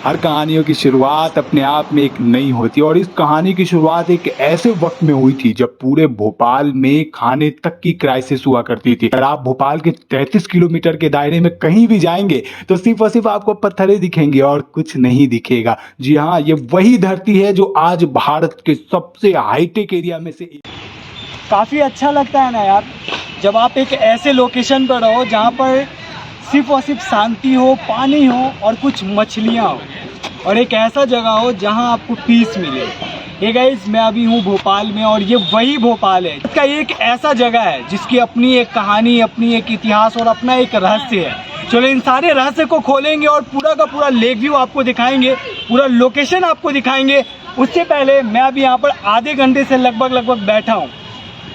हर कहानियों की शुरुआत अपने आप में एक नई होती है और इस कहानी की शुरुआत एक ऐसे वक्त में हुई थी जब पूरे भोपाल में खाने तक की क्राइसिस हुआ करती थी। अगर आप भोपाल के 33 किलोमीटर के दायरे में कहीं भी जाएंगे तो सिर्फ और सिर्फ आपको पत्थरें दिखेंगे और कुछ नहीं दिखेगा। जी हाँ, ये वही धरती है जो आज भारत के सबसे हाईटेक एरिया में से एक। काफ़ी अच्छा लगता है ना यार, जब आप एक ऐसे लोकेशन पर रहो जहाँ पर सिर्फ और सिर्फ शांति हो, पानी हो और कुछ मछलियाँ हो, और एक ऐसा जगह हो जहाँ आपको पीस मिले। ये गाइस, मैं अभी हूँ भोपाल में और ये वही भोपाल है। इसका एक ऐसा जगह है जिसकी अपनी एक कहानी, अपनी एक इतिहास और अपना एक रहस्य है। चलो इन सारे रहस्य को खोलेंगे और पूरा का पूरा लेक व्यू आपको दिखाएंगे, पूरा लोकेशन आपको दिखाएंगे। उससे पहले मैं अभी यहाँ पर आधे घंटे से लगभग बैठा हूँ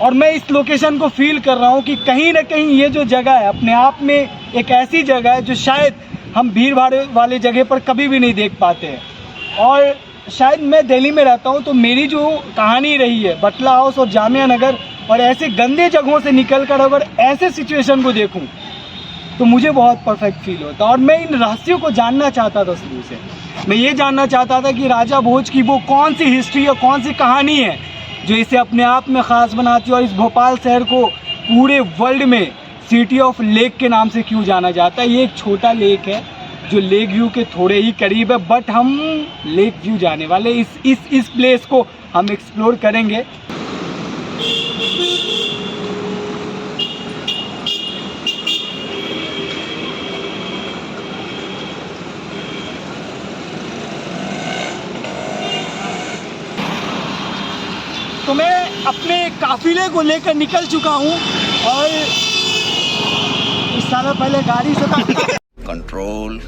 और मैं इस लोकेशन को फील कर रहा हूँ कि कहीं ना कहीं ये जो जगह है अपने आप में एक ऐसी जगह है जो शायद हम भीड़ भाड़ वाले जगह पर कभी भी नहीं देख पाते हैं। और शायद मैं दिल्ली में रहता हूँ तो मेरी जो कहानी रही है बटला हाउस और जामिया नगर और ऐसे गंदे जगहों से निकल कर अगर ऐसे सिचुएशन को देखूँ तो मुझे बहुत परफेक्ट फील होता। और मैं इन रहस्यों को जानना चाहता था शुरू से। मैं ये जानना चाहता था कि राजा भोज की वो कौन सी हिस्ट्री और कौन सी कहानी है जो इसे अपने आप में ख़ास बनाती है और इस भोपाल शहर को पूरे वर्ल्ड में सिटी ऑफ लेक के नाम से क्यों जाना जाता है। ये एक छोटा लेक है जो लेक व्यू के थोड़े ही करीब है, बट हम लेक व्यू जाने वाले इस प्लेस को हम एक्सप्लोर करेंगे। तो मैं अपने काफिले को लेकर निकल चुका हूँ और इस साल पहले गाड़ी से कंट्रोल।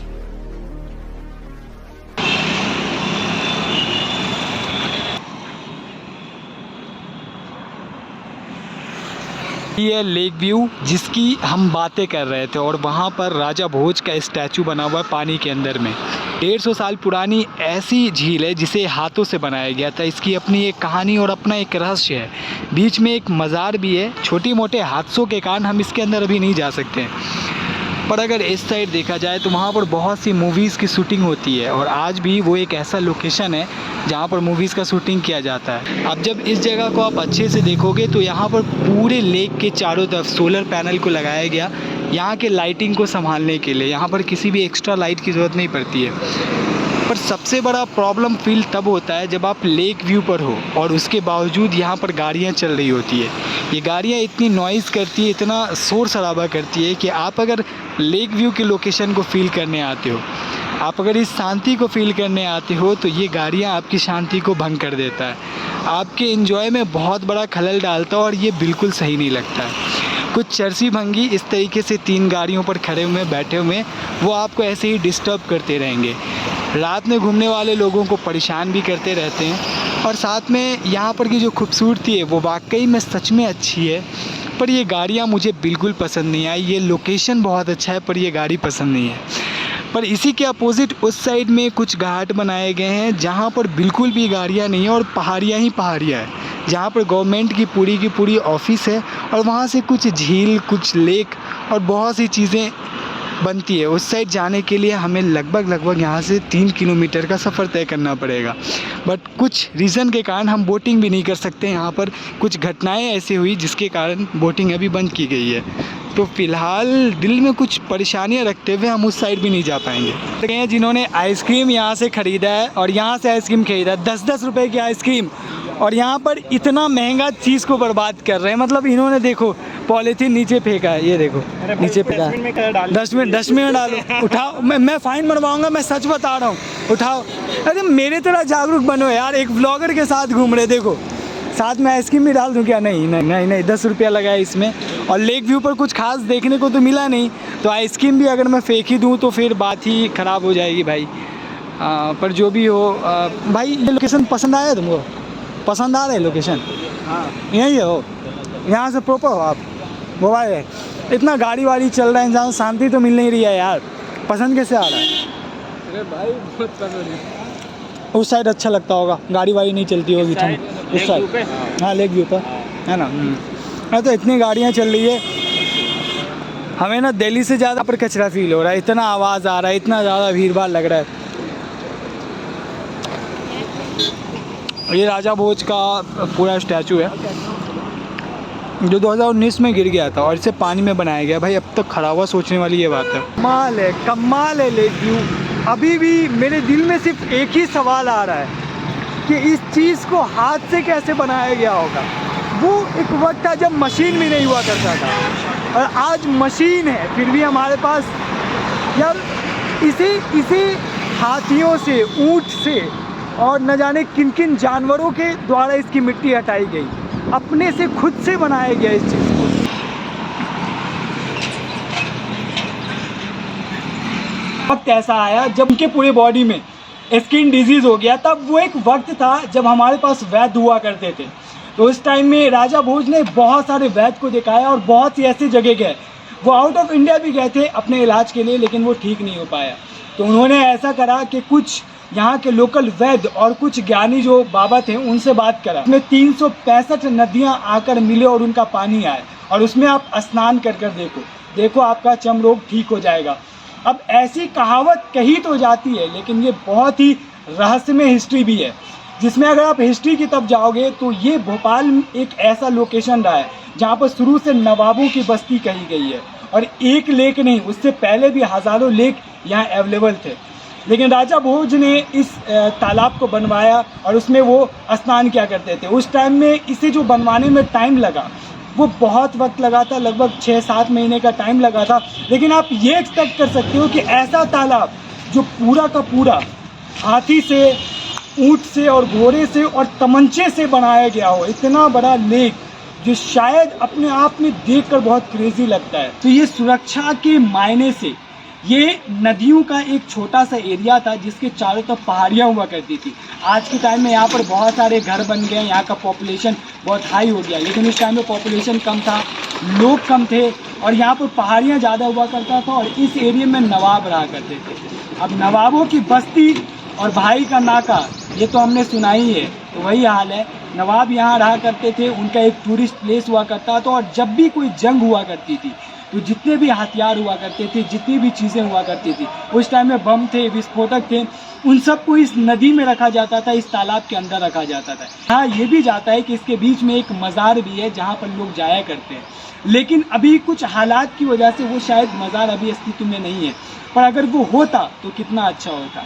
ये लेक व्यू जिसकी हम बातें कर रहे थे और वहाँ पर राजा भोज का स्टैचू बना हुआ है पानी के अंदर में। 150 साल पुरानी ऐसी झील है जिसे हाथों से बनाया गया था। इसकी अपनी एक कहानी और अपना एक रहस्य है। बीच में एक मज़ार भी है। छोटी मोटे हादसों के कारण हम इसके अंदर अभी नहीं जा सकते हैं, पर अगर इस साइड देखा जाए तो वहाँ पर बहुत सी मूवीज़ की शूटिंग होती है और आज भी वो एक ऐसा लोकेशन है जहाँ पर मूवीज़ का शूटिंग किया जाता है। अब जब इस जगह को आप अच्छे से देखोगे तो यहाँ पर पूरे लेक के चारों तरफ सोलर पैनल को लगाया गया यहाँ के लाइटिंग को संभालने के लिए। यहाँ पर किसी भी एक्स्ट्रा लाइट की ज़रूरत नहीं पड़ती है। पर सबसे बड़ा प्रॉब्लम फील तब होता है जब आप लेक व्यू पर हो और उसके बावजूद यहाँ पर गाड़ियाँ चल रही होती है। ये गाड़ियाँ इतनी नॉइज़ करती है, इतना शोर शराबा करती है कि आप अगर लेक व्यू के लोकेशन को फ़ील करने आते हो, आप अगर इस शांति को फ़ील करने आते हो तो ये गाड़ियाँ आपकी शांति को भंग कर देता है, आपके एंजॉय में बहुत बड़ा खलल डालता है और ये बिल्कुल सही नहीं लगता है। कुछ चरसी भंगी इस तरीके से 3 गाड़ियों पर खड़े हुए बैठे हुए, वो आपको ऐसे ही डिस्टर्ब करते रहेंगे। रात में घूमने वाले लोगों को परेशान भी करते रहते हैं। और साथ में यहाँ पर की जो खूबसूरती है वो वाकई में सच में अच्छी है, पर ये गाड़ियाँ मुझे बिल्कुल पसंद नहीं आई। ये लोकेशन बहुत अच्छा है पर ये गाड़ी पसंद नहीं है। पर इसी के अपोजिट उस साइड में कुछ घाट बनाए गए हैं जहाँ पर बिल्कुल भी गाड़ियाँ नहीं है और पहाड़ियाँ ही पहाड़ियाँ है, जहाँ पर गवर्नमेंट की पूरी ऑफिस है और वहाँ से कुछ झील, कुछ लेक और बहुत सी चीज़ें बनती है। उस साइड जाने के लिए हमें लगभग यहाँ से 3 किलोमीटर का सफ़र तय करना पड़ेगा, बट कुछ रीज़न के कारण हम बोटिंग भी नहीं कर सकते। यहाँ पर कुछ घटनाएं ऐसी हुई जिसके कारण बोटिंग अभी बंद की गई है। तो फ़िलहाल दिल में कुछ परेशानियाँ रखते हुए हम उस साइड भी नहीं जा पाएंगे। जिन्होंने आइसक्रीम यहाँ से ख़रीदा है और यहाँ से आइसक्रीम ख़रीदा है 10-10 रुपये की आइसक्रीम, और यहाँ पर इतना महंगा चीज़ को बर्बाद कर रहे हैं। मतलब इन्होंने देखो पॉलीथीन नीचे फेंका है, ये देखो नीचे फेंका है। डस्टबिन में डालो, उठाओ। मैं फ़ाइन मरवाऊँगा, मैं सच बता रहा हूँ, उठाओ। अरे मेरे तरह जागरूक बनो यार। एक ब्लॉगर के साथ घूम रहे, देखो साथ में आइसक्रीम भी डाल दूँ क्या? नहीं 10 रुपया लगा है इसमें और लेक व्यू पर कुछ खास देखने को तो मिला नहीं, तो आइसक्रीम भी अगर मैं फेंक ही दूँ तो फिर बात ही ख़राब हो जाएगी भाई। पर जो भी हो भाई, ये लोकेशन पसंद आया तुमको? पसंद आ रहा है लोकेशन? हाँ, यही हो, यहाँ से प्रॉपर हो आप? वो भाई इतना गाड़ी वाड़ी चल रहा है, इंसान शांति तो मिल नहीं रही है यार। पसंद कैसे आ रहा है? अरे भाई बहुत पसंद है। उस साइड अच्छा लगता होगा, गाड़ी वाड़ी नहीं चलती होगी इस साइड। हाँ, लेक व्यू पर है ना। मैं तो इतनी गाड़ियाँ चल रही है, हमें ना दिल्ली से ज़्यादा पर कचरा फील हो रहा है। इतना आवाज़ आ रहा है, इतना ज़्यादा भीड़ भाड़ लग रहा है। ये राजा भोज का पूरा स्टैचू है जो 2019 में गिर गया था और इसे पानी में बनाया गया। भाई अब तक खड़ा हुआ, सोचने वाली ये बात है। कमाल है लेकिन अभी भी मेरे दिल में सिर्फ एक ही सवाल आ रहा है कि इस चीज़ को हाथ से कैसे बनाया गया होगा। वो एक वक्त था जब मशीन भी नहीं हुआ करता था और आज मशीन है, फिर भी हमारे पास यार इसी हाथियों से, ऊंट से और न जाने किन किन जानवरों के द्वारा इसकी मिट्टी हटाई गई, अपने से खुद से बनाया गया इस चीज़ को। वक्त ऐसा आया जब उनके पूरे बॉडी में स्किन डिजीज़ हो गया। तब वो एक वक्त था जब हमारे पास वैद्य हुआ करते थे। तो उस टाइम में राजा भोज ने बहुत सारे वैद्य को दिखाया और बहुत सी ऐसी जगह गए। वो आउट ऑफ इंडिया भी गए थे अपने इलाज के लिए, लेकिन वो ठीक नहीं हो पाया। तो उन्होंने ऐसा करा कि कुछ यहाँ के लोकल वैद्य और कुछ ज्ञानी जो बाबा थे उनसे बात करा। उसमें 365 नदियाँ आकर मिले और उनका पानी आए और उसमें आप स्नान कर कर देखो आपका चर्म रोग ठीक हो जाएगा। अब ऐसी कहावत कही तो जाती है, लेकिन ये बहुत ही रहस्यमय हिस्ट्री भी है, जिसमें अगर आप हिस्ट्री की तरफ जाओगे तो ये भोपाल एक ऐसा लोकेशन रहा है जहाँ पर शुरू से नवाबों की बस्ती कही गई है। और एक लेक नहीं, उससे पहले भी हज़ारों लेक यहाँ अवेलेबल थे। लेकिन राजा भोज ने इस तालाब को बनवाया और उसमें वो स्नान किया करते थे। उस टाइम में इसे जो बनवाने में टाइम लगा वो बहुत वक्त लगा था, लगभग 6-7 महीने का टाइम लगा था। लेकिन आप ये एक्सपेक्ट कर सकते हो कि ऐसा तालाब जो पूरा का पूरा हाथी से, ऊंट से और घोड़े से और तमंचे से बनाया गया हो, इतना बड़ा लेक जो शायद अपने आप में देखकर बहुत क्रेजी लगता है। तो ये सुरक्षा के मायने से ये नदियों का एक छोटा सा एरिया था जिसके चारों तरफ पहाड़ियाँ हुआ करती थी। आज के टाइम में यहाँ पर बहुत सारे घर बन गए, यहाँ का पॉपुलेशन बहुत हाई हो गया, लेकिन उस टाइम में पॉपुलेशन कम था, लोग कम थे और यहाँ पर पहाड़ियाँ ज़्यादा हुआ करता था और इस एरिया में नवाब रहा करते थे। अब नवाबों की बस्ती और भाई का नाका ये तो हमने सुना ही है, तो वही हाल है। नवाब यहाँ रहा करते थे, उनका एक टूरिस्ट प्लेस हुआ करता था और जब भी कोई जंग हुआ करती थी तो जितने भी हथियार हुआ करते थे, जितनी भी चीज़ें हुआ करती थी, उस टाइम में बम थे, विस्फोटक थे, उन सबको इस नदी में रखा जाता था, इस तालाब के अंदर रखा जाता था। हाँ, ये भी जाता है कि इसके बीच में एक मज़ार भी है जहाँ पर लोग जाया करते हैं, लेकिन अभी कुछ हालात की वजह से वो शायद मज़ार अभी अस्तित्व में नहीं है, पर अगर वो होता तो कितना अच्छा होता।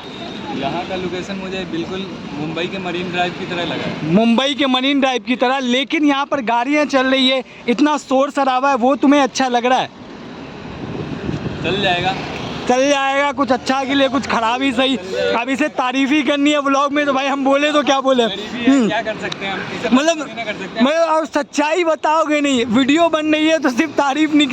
यहाँ का लोकेशन मुझे बिल्कुल मुंबई के मरीन ड्राइव की तरह लगा है। मुंबई के मरीन ड्राइव की तरह, लेकिन यहाँ पर गाड़ियाँ चल रही है, इतना शोर शराबा है, वो तुम्हें अच्छा लग रहा है? चल जाएगा, कुछ अच्छा के लिए कुछ खराब ही सही। अब इसे तारीफ ही करनी है व्लॉग में, तो भाई हम बोले तो क्या बोले। क्या कर सकते हैं हम, मतलब अब सच्चाई बताओगे नहीं, वीडियो बन रही है तो सिर्फ तारीफ निकले।